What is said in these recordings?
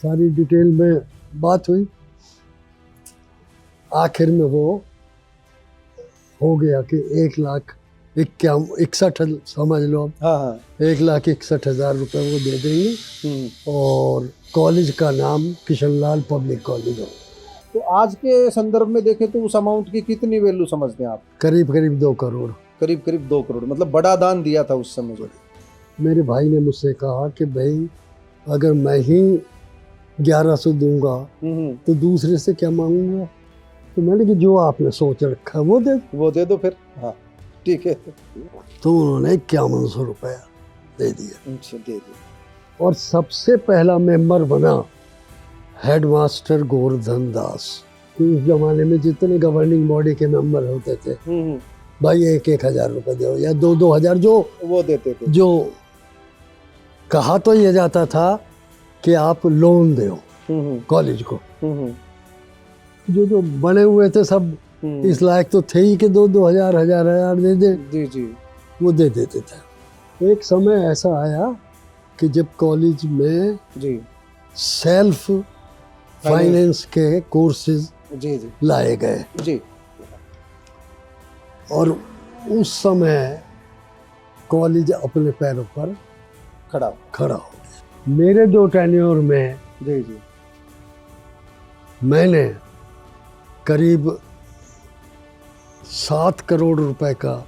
सारी डिटेल में बात हुई। आखिर में वो हो गया कि 1,61,000 समझ लो अब। हाँ हाँ 1,61,000 रुपये वो दे देंगे और कॉलेज का नाम किशनलाल पब्लिक कॉलेज हो। तो आज के संदर्भ में देखें तो उस अमाउंट की कितनी वैल्यू समझते हैं आप? करीब करीब 2 करोड़। करीब करीब 2 करोड़, मतलब बड़ा दान दिया था उस समय जो। मेरे भाई ने मुझसे कहा कि भाई अगर मैं ही 1100 दूंगा तो दूसरे से क्या मांगूंगा। तो मैंने कि जो आपने सोच रखा है वो दे दो फिर। हाँ ठीक है। तो उन्होंने 5100 रुपया दे दिया। अच्छा दे दिया। और सबसे पहला मेंबर बना हेडमास्टर गोवर्धन दास। तो उस जमाने में जितने गवर्निंग बॉडी के मेंबर होते थे भाई 1,000 रुपये दो या 2,000 जो वो देते थे। जो कहा तो ये जाता था कि आप लोन दो कॉलेज को। जो बने हुए थे सब इस लायक तो थे ही कि 2,000 हजार दे दे। जी जी। वो दे देते थे। एक समय ऐसा आया कि जब कॉलेज में जी सेल्फ फाइनेंस के कोर्सेज जी जी लाए गए जी। और उस समय कॉलेज अपने पैरों पर खड़ा हो गया। मेरे 2 टेन्योर में जी जी मैंने करीब 7 करोड़ रुपए का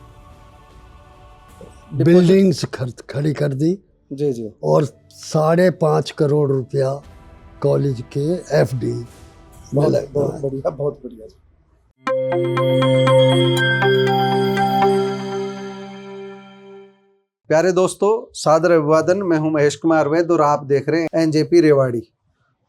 बिल्डिंग्स खड़ी कर दी जी जी। और 5.5 करोड़ रुपया कॉलेज के एफडी। बहुत बढ़िया, बहुत बढ़िया। प्यारे दोस्तों, सादर अभिवादन। मैं हूं महेश कुमार वैद और आप देख रहे हैं एनजेपी रेवाड़ी।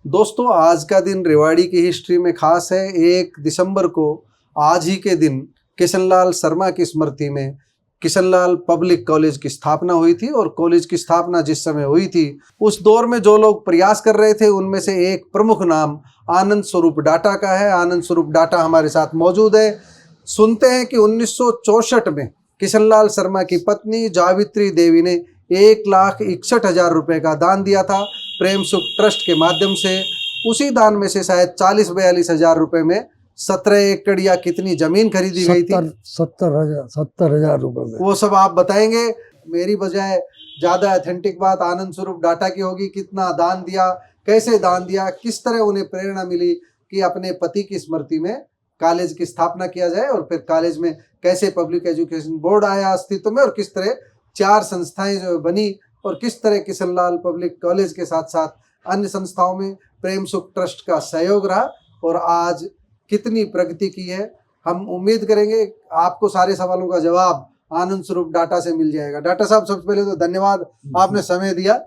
दोस्तों, आज का दिन रेवाड़ी की हिस्ट्री में खास है। 1 दिसंबर को आज ही के दिन किशनलाल शर्मा की स्मृति में किशनलाल पब्लिक कॉलेज की स्थापना हुई थी। और कॉलेज की स्थापना जिस समय हुई थी उस दौर में जो लोग प्रयास कर रहे थे उनमें से एक प्रमुख नाम आनंद स्वरूप डाटा का है। आनंद स्वरूप डाटा हमारे साथ मौजूद है। सुनते हैं कि 1964 में किशनलाल शर्मा की पत्नी जावित्री देवी ने 1,61,000 रुपये का दान दिया था प्रेम सुख ट्रस्ट के माध्यम से। उसी दान में से शायद 40-42 हजार रुपये में 17 एकड़ या कितनी जमीन खरीदी गई थी। 70,000 रुपये में। वो सब आप बताएंगे। मेरी बजाय ज्यादा ऑथेंटिक बात आनंद स्वरूप डाटा की होगी। कितना दान दिया, कैसे दान दिया, किस तरह उन्हें प्रेरणा मिली कि अपने पति की स्मृति में कॉलेज की स्थापना किया जाए, और फिर कॉलेज में कैसे पब्लिक एजुकेशन बोर्ड आया अस्तित्व में, और किस तरह 4 संस्थाएं जो बनी, और किस तरह किशनलाल पब्लिक कॉलेज के साथ साथ अन्य संस्थाओं में प्रेम सुख ट्रस्ट का सहयोग रहा, और आज कितनी प्रगति की है। हम उम्मीद करेंगे आपको सारे सवालों का जवाब आनंद स्वरूप डाटा से मिल जाएगा। डाटा साहब, सबसे पहले तो धन्यवाद, आपने समय दिया।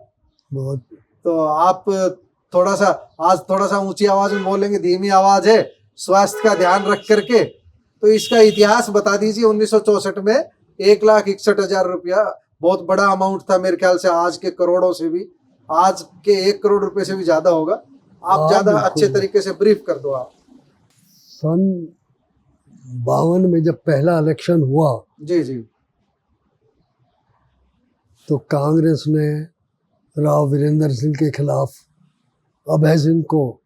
बहुत। तो आप आज थोड़ा सा ऊंची आवाज में बोलेंगे, धीमी आवाज है, स्वास्थ्य का ध्यान रख करके। तो इसका इतिहास बता दीजिए। 1964 में 1,61,000 रुपया बहुत बड़ा अमाउंट था मेरे ख्याल से, आज के करोड़ों से भी, आज के 1 करोड़ रुपए से भी ज्यादा होगा। आप ज्यादा अच्छे तरीके से ब्रीफ कर दो आप। सन 52 में जब पहला इलेक्शन हुआ जी जी तो कांग्रेस ने राव वीरेंद्र सिंह के खिलाफ अभय सिंह को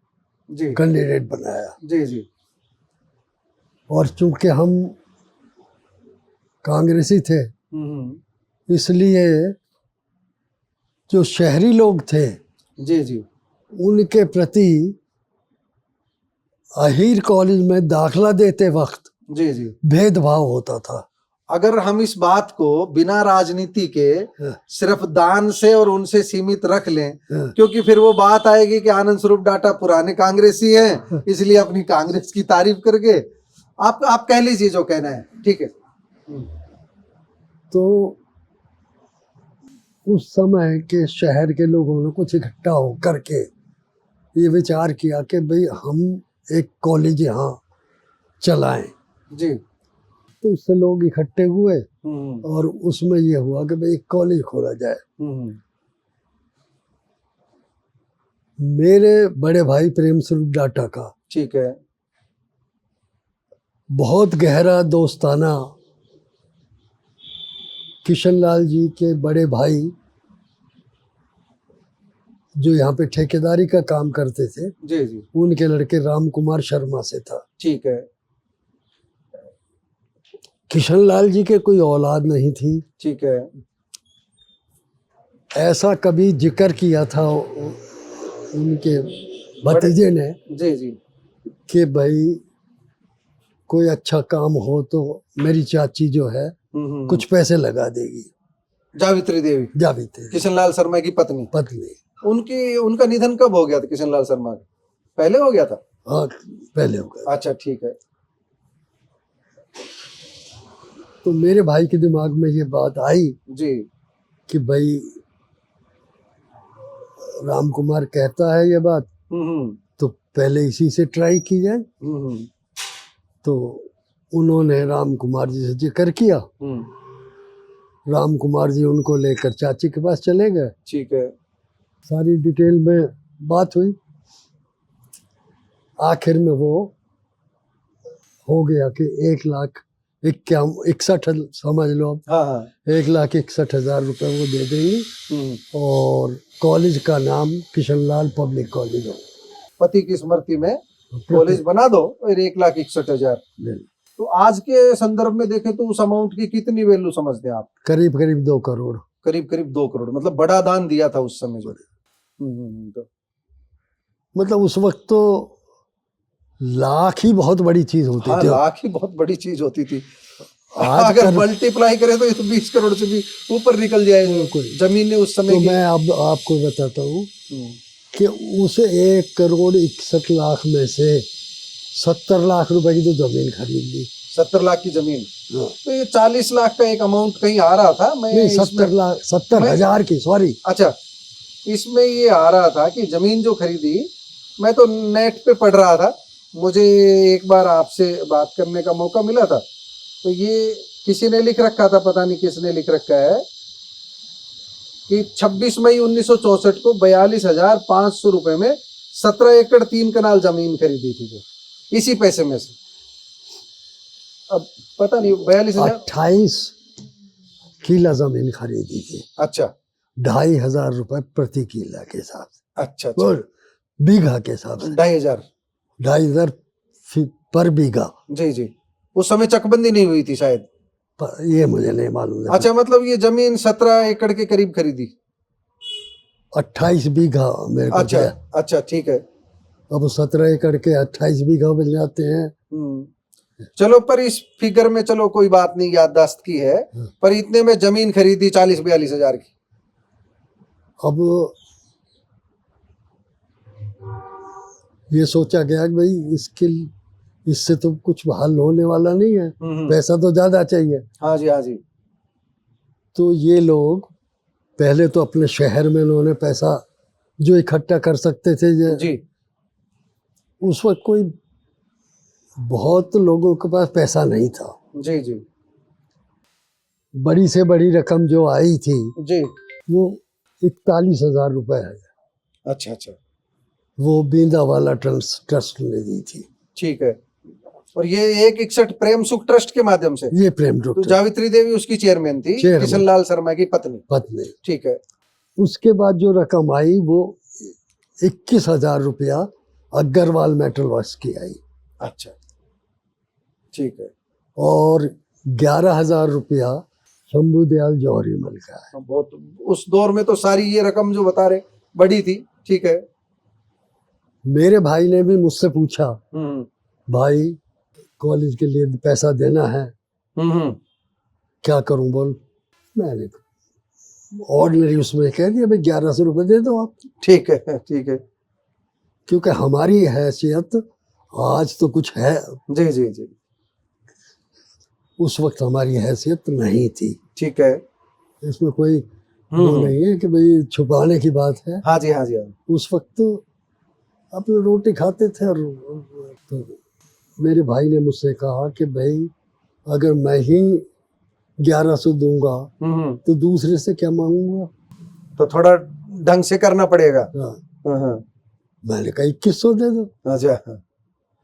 जी कैंडिडेट बनाया। जी जी। और चूंकि हम कांग्रेसी थे इसलिए जो शहरी लोग थे जी जी उनके प्रति अहीर कॉलेज में दाखला देते वक्त जी जी भेदभाव होता था। अगर हम इस बात को बिना राजनीति के सिर्फ दान से और उनसे सीमित रख लें, क्योंकि फिर वो बात आएगी कि आनंद स्वरूप डाटा पुराने कांग्रेसी हैं, इसलिए अपनी कांग्रेस की तारीफ करके आप कह लीजिए जो कहना है, ठीक है। तो उस समय के शहर के लोगों ने कुछ इकट्ठा हो करके ये विचार किया कि भाई हम एक कॉलेज यहाँ चलाएं जी। तो उससे लोग इकट्ठे हुए और उसमें ये हुआ कि भाई एक कॉलेज खोला जाए। मेरे बड़े भाई प्रेम स्वरूप डाटा का, ठीक है, बहुत गहरा दोस्ताना किशनलाल जी के बड़े भाई जो यहाँ पे ठेकेदारी का काम करते थे, जी जी। उनके लड़के राम कुमार शर्मा से था। ठीक है। किशनलाल जी के कोई औलाद नहीं थी। ठीक है। ऐसा कभी जिक्र किया था उनके भतीजे ने जी जी। कि भाई कोई अच्छा काम हो तो मेरी चाची जो है कुछ पैसे लगा देगी। जावित्री देवी, जावित्री किशनलाल शर्मा की पत्नी। पत्नी। उनका निधन कब हो गया था किशनलाल शर्मा का? पहले हो गया था? हाँ, पहले हो गया। अच्छा, ठीक है। तो मेरे भाई के दिमाग में ये बात आई जी कि भाई राम कुमार कहता है ये बात, तो पहले इसी से ट्राई की जाए। तो उन्होंने राम कुमार जी से जिक्र किया। राम कुमार जी उनको लेकर चाची के पास चले गए। ठीक है। सारी डिटेल में बात हुई। आखिर में वो हो गया कि 1,61,000 समझ लो अब। हाँ हाँ। 1,61,000 रुपए वो दे देंगे और कॉलेज का नाम किशनलाल पब्लिक कॉलेज हो। पति की स्मृति में कॉलेज बना दो और 1,61,000। तो आज के संदर्भ में देखें तो उस अमाउंट की कितनी वैल्यू समझते हैं आप? करीब करीब 2 करोड़। करीब करीब 2 करोड़, मतलब बड़ा दान दिया था उस समय जो। तो मतलब उस वक्त तो लाख ही बहुत बड़ी चीज होती हाँ, थी। लाख ही बहुत बड़ी चीज होती थी। आज अगर मल्टीप्लाई करें तो ये तो 20 करोड़ से भी ऊपर निकल जाएगा जमीन ने उस समय तो की। मैं अब आपको बताता हूँ कि उस 1,61,00,000 में से 70 लाख रुपए की तो जमीन खरीद ली। 70 लाख की जमीन। हाँ। तो ये 40 लाख का एक अमाउंट कहीं आ रहा था। मैं नहीं, 70,000 की, सॉरी। अच्छा, इसमें ये आ रहा था कि जमीन जो खरीदी, मैं तो नेट पे पढ़ रहा था, मुझे एक बार आपसे बात करने का मौका मिला था, तो ये किसी ने लिख रखा था, पता नहीं किसने लिख रखा है कि 26 मई 1964 को 42,500 रुपए में 17 एकड़ 3 कनाल जमीन खरीदी थी, जो इसी पैसे में से। अब पता नहीं 42,000 28 किला जमीन खरीदी थी। अच्छा, 2,500 रुपए प्रति किला के हिसाब से। अच्छा अच्छा, और बीघा के हिसाब से 2,500। 2,500 पर बीघा। जी जी। उस समय चकबंदी नहीं हुई थी शायद, ये मुझे नहीं मालूम है। अच्छा, मतलब ये जमीन 17 एकड़ के करीब खरीदी। 28 बीघा मेरे को अच्छा दिया। अच्छा, ठीक है। अब 17 एकड़ के 28 बीघा बन जाते हैं। चलो, पर इस फिगर में चलो कोई बात नहीं, याददाश्त की है, पर इतने में जमीन खरीदी 40-42 हजार की। अब ये सोचा गया कि भाई इससे तो कुछ हल होने वाला नहीं है, पैसा तो ज्यादा चाहिए। हाँ जी, हाँ जी। तो ये लोग पहले तो अपने शहर में उन्होंने पैसा जो इकट्ठा कर सकते थे जी। उस वक्त कोई बहुत लोगों के पास पैसा नहीं था। जी जी। बड़ी से बड़ी रकम जो आई थी जी, वो 41,000 रुपए है। अच्छा अच्छा, वो बींदा वाला ट्रस्ट ने दी थी। ठीक है। और ये 161 प्रेम सुख ट्रस्ट के माध्यम से, ये प्रेम तो ट्रस्ट, जावित्री देवी उसकी चेयरमैन थी, किशनलाल शर्मा की पत्नी। ठीक है। उसके बाद जो रकम आई वो 21,000 रुपया अग्रवाल मेटल वर्क्स की आई। अच्छा, ठीक है। और 11,000 रुपया शंभू दयाल जौहरी मल का है। बहुत, उस दौर में तो सारी ये रकम जो बता रहे बड़ी थी। ठीक है। मेरे भाई ने भी मुझसे पूछा, भाई कॉलेज के लिए पैसा देना है, क्या करूं बोल। मैंने ऑर्डिनरी उसमें कह दिया भाई 1,100 रुपये दे दो आप। ठीक है, ठीक है। क्योंकि हमारी हैसियत आज तो कुछ है, जी जी जी, उस वक्त हमारी हैसियत नहीं थी। ठीक है। इसमें कोई वो नहीं है कि भाई छुपाने की बात है। हाँ जी, हाँ जी, हाँ। उस वक्त तो अपने रोटी खाते थे। और तो मेरे भाई ने मुझसे कहा कि भाई अगर मैं ही 1,100 दूंगा तो दूसरे से क्या मांगूंगा, तो थोड़ा ढंग से करना पड़ेगा। हाँ। मैंने कहा 2,100 दे दो। अच्छा,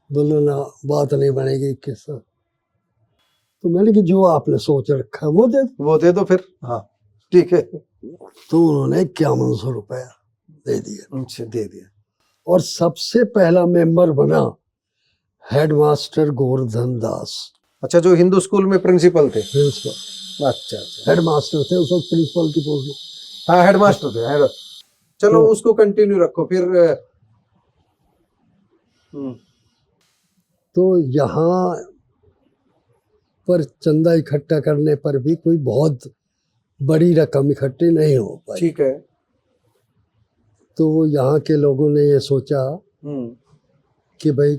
बोलो ना, बात नहीं बनेगी 2,100। तो मैंने कि जो आपने सोच रखा है वो दे दो। वो दे दो फिर। हाँ, ठीक है। तो उन्होंने 5,100 रुपया दे दिया। अच्छा, दे दिया। और सबसे पहला मेंबर बना हेडमास्टर गोवर्धन दास। अच्छा, जो हिंदू स्कूल में प्रिंसिपल थे। प्रिंसिपल, अच्छा अच्छा, हेडमास्टर थे उस वक्त, प्रिंसिपल की पोस्ट। हाँ हेडमास्टर थे हेड। चलो तो- उसको कंटिन्यू रखो फिर। तो यहाँ पर चंदा इकट्ठा करने पर भी कोई बहुत बड़ी रकम इकट्ठी नहीं हो पाई। ठीक है। तो यहाँ के लोगों ने ये सोचा कि भाई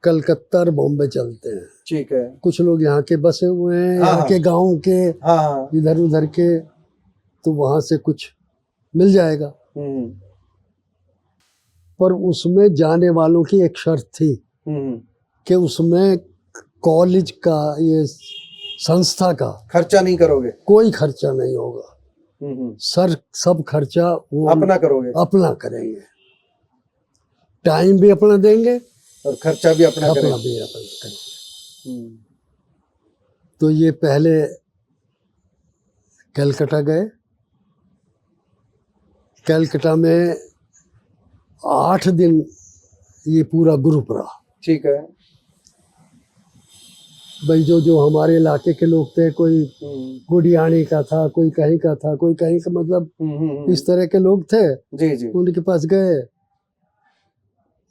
कलकत्ता और बॉम्बे चलते हैं। ठीक है। कुछ लोग यहाँ के बसे हुए हैं, हाँ, यहाँ हाँ। के गांव के, हाँ इधर उधर के, तो वहाँ से कुछ मिल जाएगा। पर उसमें जाने वालों की एक शर्त थी कि उसमें कॉलेज का, ये संस्था का खर्चा नहीं करोगे। कोई खर्चा नहीं होगा। सब खर्चा वो अपना करोगे। अपना करेंगे, टाइम भी अपना देंगे और खर्चा भी अपना अपना करेंगे। भी अपना करेंगे। तो ये पहले कलकत्ता गए। कलकत्ता में 8 दिन ये पूरा ग्रुप रहा। ठीक है। भाई जो हमारे इलाके के लोग थे, कोई गुडियानी का था, कोई कहीं का था, कोई कहीं का, मतलब इस तरह के लोग थे। जी जी। उनके पास गए,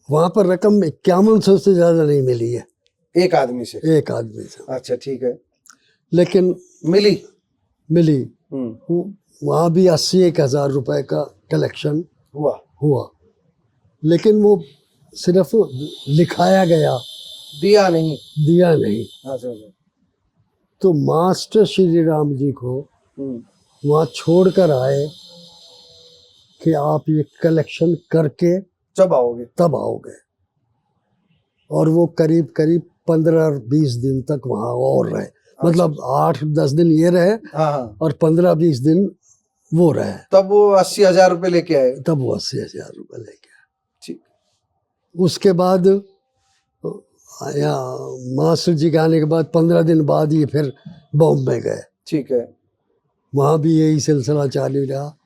वहां पर रकम 5100 से ज्यादा नहीं मिली है एक आदमी से। एक आदमी से। अच्छा ठीक है। लेकिन मिली वहां भी 80-1,000 रुपए का कलेक्शन हुआ। लेकिन वो सिर्फ लिखाया गया, दिया नहीं। अच्छा। तो मास्टर श्री राम जी को वहाँ छोड़कर आए कि आप ये कलेक्शन करके तब आओगे। और वो करीब 15-20 दिन तक वहाँ और रहे। मतलब 8-10 दिन ये रहे। हाँ। और 15-20 दिन वो रहे। तब वो 80,000 रुपए लेके आए। तब वो 80,000 रुपए लेके आए। ठीक। उसके बाद मास्टर जी के आने के बाद 15 दिन बाद ये फिर बॉम्बे गए। ठीक है। वहाँ भी यही सिलसिला चालू रहा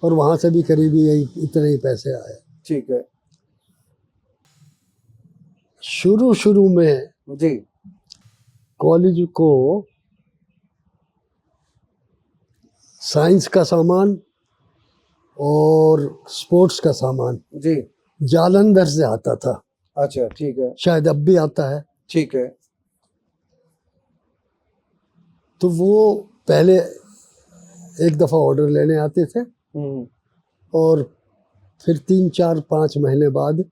और वहाँ से भी करीब यही इतने ही पैसे आए। ठीक है। शुरू में जी कॉलेज को साइंस का सामान और स्पोर्ट्स का सामान जी जालंधर से आता था। अच्छा ठीक है। शायद अब भी आता है। ठीक है। तो वो पहले एक दफ़ा ऑर्डर लेने आते थे और फिर 3-4-5 महीने बाद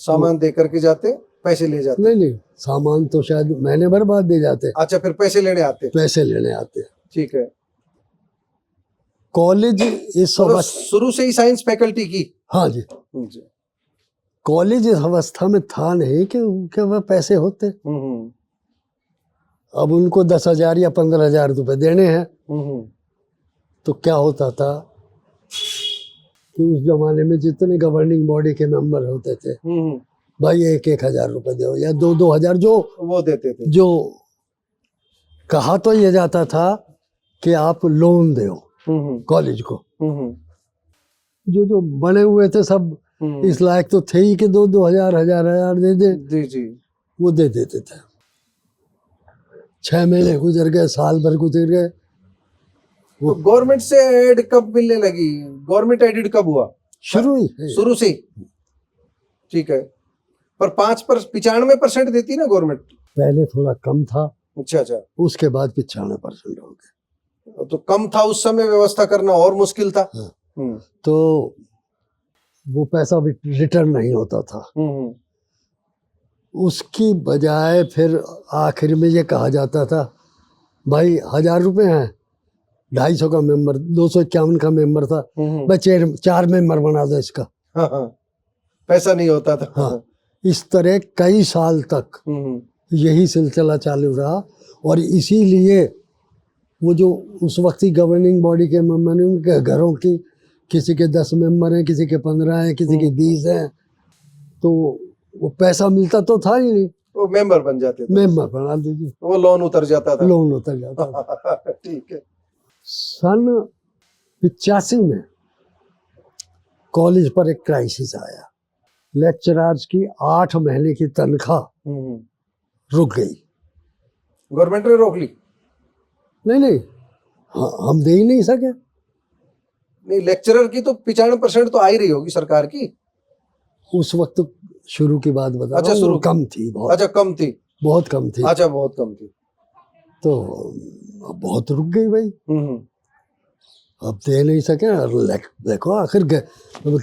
सामान दे करके जाते, पैसे ले जाते। नहीं, सामान तो शायद महीने भर बाद दे जाते। अच्छा, फिर पैसे लेने आते। ठीक है। कॉलेज इस शुरू से ही साइंस फैकल्टी की। हाँ जी। कॉलेज इस अवस्था में था नहीं कि उनके वह पैसे होते। अब उनको 10,000 या 15,000 रुपए देने हैं। तो क्या होता था कि उस जमाने में जितने गवर्निंग बॉडी के मेंबर होते थे, भाई 1,000 रुपए दो या 2,000 जो वो देते थे। जो कहा तो ये जाता था कि आप लोन दो कॉलेज को। जो बने हुए थे सब इस लायक तो थे ही कि 2,000 हजार दे दे। जी। वो दे देते थे। 6 महीने गुजर गए, साल भर गुजर गए। तो गवर्नमेंट से एड कब मिलने लगी? गवर्नमेंट एडेड कब हुआ? शुरू से। ठीक है। पर 95% देती ना गवर्नमेंट। पहले थोड़ा कम था। अच्छा। उसके बाद 95% हो गए। तो कम था उस समय, व्यवस्था करना और मुश्किल था। तो वो पैसा भी रिटर्न नहीं होता था। उसकी बजाय फिर आखिर में ये कहा जाता था, भाई 1,000 रुपए हैं, 250 का मेंबर, 251 का मेंबर था, भाई 4 मेंबर बना दो इसका। हाँ। पैसा नहीं होता था। हाँ, इस तरह कई साल तक यही सिलसिला चालू रहा। और इसीलिए वो जो उस वक्त की गवर्निंग बॉडी के मेंबर, उनके घरों की किसी के 10 मेंबर हैं, किसी के 15 हैं, किसी के 20 हैं, तो वो पैसा मिलता तो था ही नहीं। वो मेंबर बन जाते थे। मेंबर बना दीजिए, वो लोन उतर जाता था। ठीक है। सन 85 में कॉलेज पर एक क्राइसिस आया। लेक्चरर्स की 8 महीने की तनख्वाह रुक गई। गवर्नमेंट ने रोक ली? नहीं, हम दे ही नहीं सके। नहीं, लेक्चरर की तो 95% तो आ ही रही होगी सरकार की। उस वक्त शुरू की बात बता अच्छा, रहा हूँ, शुरू वो कम थी बहुत। अच्छा, कम थी। बहुत कम थी। अच्छा, बहुत कम थी। तो बहुत रुक गई भाई। अब दे नहीं सके। और देखो आखिर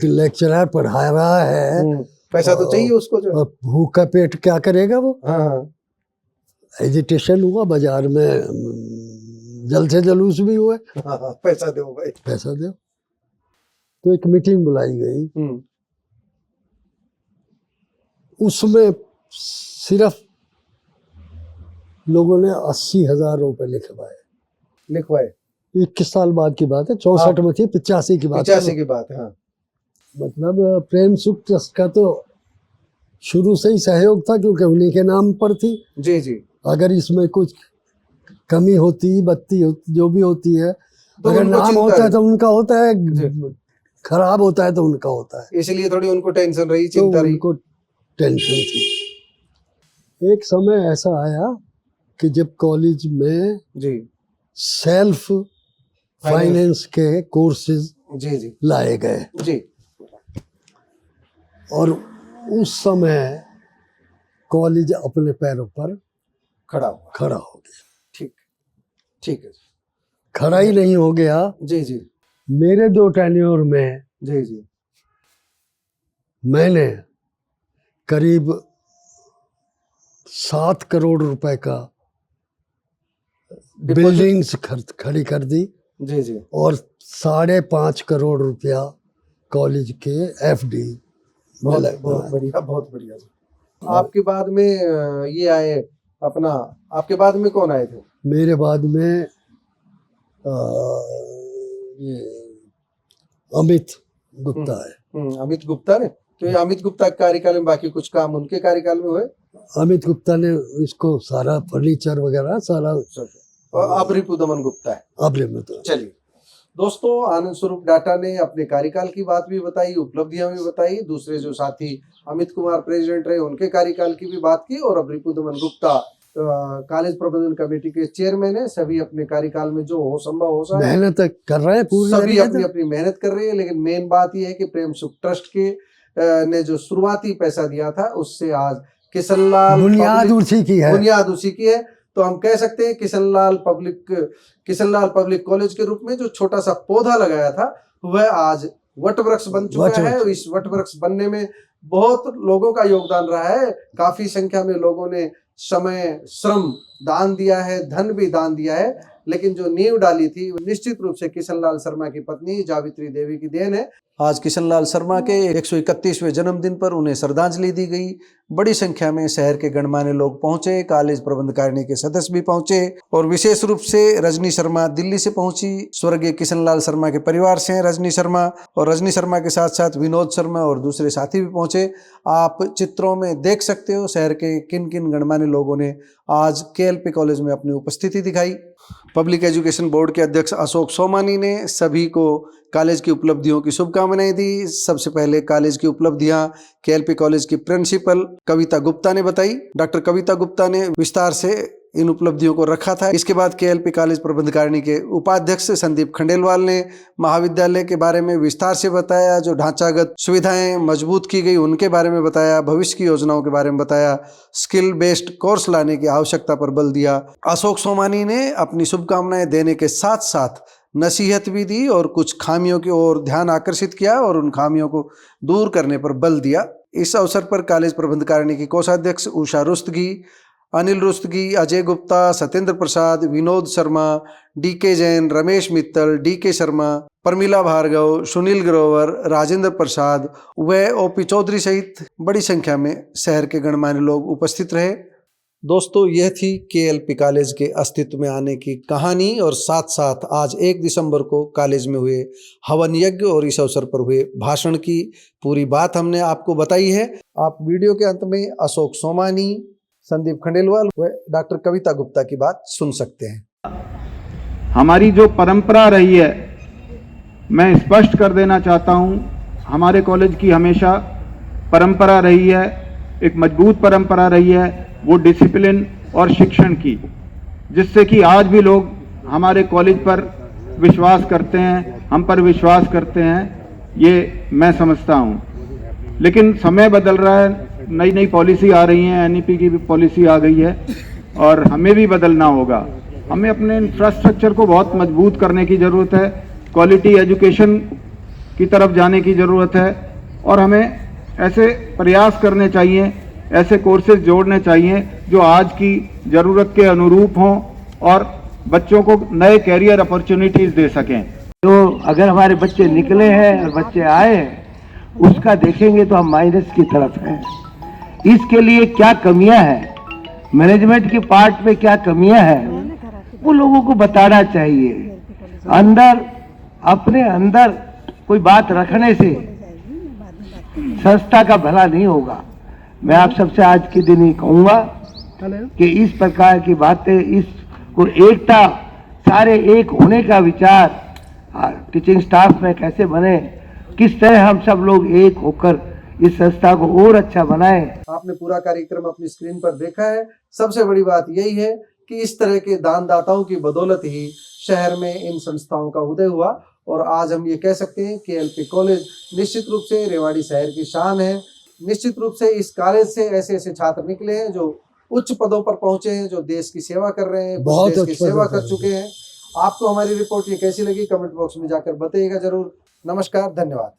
लेक्चरर पढ़ा रहा है, पैसा तो चाहिए उसको जो। भूखा पेट क्या करेगा वो। हाँ। एजिटेशन हुआ बाजार में, जल से जलूस भी हुए। हाँ, पैसा दो भाई, पैसा दो। तो एक मीटिंग बुलाई गई। उसमें सिर्फ लोगों ने 80,000 रुपए लिखवाए। 21 साल बाद की बात है, 64 में थी, 85 की बात 85 की बात है। हाँ। मतलब प्रेम सुख ट्रस्ट का तो शुरू से ही सहयोग था, क्योंकि उन्हीं के नाम पर थी। जी। अगर इसमें कुछ कमी होती, बत्ती होती, जो भी होती है, तो अगर नाम होता है तो उनका होता है, खराब होता है तो उनका होता है। इसलिए थोड़ी उनको टेंशन रही, तो चिंता रही। उनको टेंशन थी। एक समय ऐसा आया कि जब कॉलेज में जी सेल्फ फाइनेंस के कोर्सेज जी लाए गए जी। और उस समय कॉलेज अपने पैरों पर खड़ा हो गया। ठीक है। खड़ा ही नहीं हो गया। जी। मेरे 2 टेन्योर में जी। मैंने करीब 7 करोड़ रुपए का बिल्डिंग्स खड़ी कर दी। जी। और 5.5 करोड़ रुपया कॉलेज के एफडी। बहुत बढ़िया। आपके बाद में ये आए अपना, आपके बाद में कौन आए थे? मेरे बाद में ये अमित गुप्ता है। अमित गुप्ता ने। तो ये अमित गुप्ता के कार्यकाल में बाकी कुछ काम उनके कार्यकाल में हुए? अमित गुप्ता ने इसको सारा फर्नीचर वगैरह सारा। और अभ्रिपुदमन गुप्ता है। चलिए दोस्तों, आनंद स्वरूप डाटा ने अपने कार्यकाल की बात भी बताई, उपलब्धियां भी बताई। दूसरे जो साथी अमित कुमार प्रेसिडेंट रहे, उनके कार्यकाल की भी बात की। और अभ्रिपुदमन गुप्ता कॉलेज प्रबंधन कमेटी के चेयरमैन है। सभी अपने कार्यकाल में जो हो संभव हो सके मेहनत कर रहे हैं, पूरी सभी अपनी मेहनत कर रहे हैं। लेकिन मेन बात यह है कि प्रेम सुख ट्रस्ट के ने जो शुरुआती पैसा दिया था, उससे आज किशनलाल बुनियाद उसी की है। तो हम कह सकते हैं किशनलाल पब्लिक कॉलेज के रूप में जो छोटा सा पौधा लगाया था, वह आज वटवृक्ष बन चुका है। इस वटवृक्ष बनने में बहुत लोगों का योगदान रहा है। काफी संख्या में लोगों ने समय, श्रम दान दिया है, धन भी दान दिया है। लेकिन जो नींव डाली थी वो निश्चित रूप से किशनलाल शर्मा की पत्नी जावित्री देवी की देन है। आज किशनलाल शर्मा के 131वें जन्मदिन पर उन्हें श्रद्धांजलि दी गई। बड़ी संख्या में शहर के गणमान्य लोग पहुंचे, कॉलेज प्रबंधकारिणी के सदस्य भी पहुंचे और विशेष रूप से रजनी शर्मा दिल्ली से पहुंची। स्वर्गीय किशनलाल शर्मा के परिवार से हैं रजनी शर्मा, और रजनी शर्मा के साथ साथ विनोद शर्मा और दूसरे साथी भी पहुंचे। आप चित्रों में देख सकते हो शहर के किन किन गणमान्य लोगों ने आज केएलपी कॉलेज में अपनी उपस्थिति दिखाई। पब्लिक एजुकेशन बोर्ड के अध्यक्ष अशोक सोमानी ने सभी को कॉलेज की उपलब्धियों की शुभकामनाएं दी। सबसे पहले कॉलेज की उपलब्धियां केएलपी कॉलेज की प्रिंसिपल कविता गुप्ता ने बताई। डॉक्टर कविता गुप्ता ने विस्तार से इन उपलब्धियों को रखा था। इसके बाद केएलपी कॉलेज प्रबंधकारिणी के उपाध्यक्ष संदीप खंडेलवाल ने महाविद्यालय के बारे में विस्तार से बताया। जो ढांचागत सुविधाएं मजबूत की गई उनके बारे में बताया, भविष्य की योजनाओं के बारे में बताया, स्किल बेस्ड कोर्स लाने की आवश्यकता पर बल दिया। अशोक सोमानी ने अपनी शुभकामनाएं देने के साथ साथ नसीहत भी दी और कुछ खामियों की ओर ध्यान आकर्षित किया और उन खामियों को दूर करने पर बल दिया। इस अवसर पर कॉलेज प्रबंधकारिणी की कोषाध्यक्ष उषा रुस्तगी, अनिल रुस्तगी, अजय गुप्ता, सत्येंद्र प्रसाद, विनोद शर्मा, डीके जैन, रमेश मित्तल, डीके शर्मा, परमिला भार्गव, सुनील ग्रोवर, राजेंद्र प्रसाद व ओपी चौधरी सहित बड़ी संख्या में शहर के गणमान्य लोग उपस्थित रहे। दोस्तों, यह थी केएलपी कॉलेज के अस्तित्व में आने की कहानी और साथ साथ आज 1 दिसंबर को कॉलेज में हुए हवन यज्ञ और इस अवसर पर हुए भाषण की पूरी बात हमने आपको बताई है। आप वीडियो के अंत में अशोक सोमानी, संदीप खंडेलवाल व डॉक्टर कविता गुप्ता की बात सुन सकते हैं। हमारी जो परंपरा रही है, मैं स्पष्ट कर देना चाहता हूं, हमारे कॉलेज की हमेशा परंपरा रही है, एक मजबूत परंपरा रही है, वो डिसिप्लिन और शिक्षण की, जिससे कि आज भी लोग हमारे कॉलेज पर विश्वास करते हैं, हम पर विश्वास करते हैं, ये मैं समझता हूँ। लेकिन समय बदल रहा है, नई नई पॉलिसी आ रही है, एनईपी की भी पॉलिसी आ गई है और हमें भी बदलना होगा। हमें अपने इंफ्रास्ट्रक्चर को बहुत मजबूत करने की ज़रूरत है, क्वालिटी एजुकेशन की तरफ जाने की ज़रूरत है और हमें ऐसे प्रयास करने चाहिए, ऐसे कोर्सेज जोड़ने चाहिए जो आज की ज़रूरत के अनुरूप हों और बच्चों को नए कैरियर अपॉर्चुनिटीज़ दे सकें। तो अगर हमारे बच्चे निकले हैं और बच्चे आए हैं, उसका देखेंगे तो हम माइनस की तरफ हैं। इसके लिए क्या कमियां हैं, मैनेजमेंट के पार्ट में क्या कमियां हैं, वो लोगों को बताना चाहिए। अंदर अपने अंदर कोई बात रखने से संस्था का भला नहीं होगा। मैं आप सबसे आज के दिन ही कहूँगा कि इस प्रकार की बातें, इसको एकता, सारे एक होने का विचार टीचिंग स्टाफ में कैसे बने, किस तरह हम सब लोग एक होकर इस संस्था को और अच्छा बनाएं। आपने पूरा कार्यक्रम अपनी स्क्रीन पर देखा है। सबसे बड़ी बात यही है कि इस तरह के दानदाताओं की बदौलत ही शहर में इन संस्थाओं का उदय हुआ और आज हम ये कह सकते हैं कि एलपी कॉलेज निश्चित रूप से रेवाड़ी शहर की शान है। निश्चित रूप से इस कॉलेज से ऐसे ऐसे छात्र निकले हैं जो उच्च पदों पर पहुंचे हैं, जो देश की सेवा कर रहे हैं, बहुत देश की अच्छा सेवा कर कर चुके हैं। आपको हमारी रिपोर्ट ये कैसी लगी कमेंट बॉक्स में जाकर बताइएगा जरूर। नमस्कार, धन्यवाद।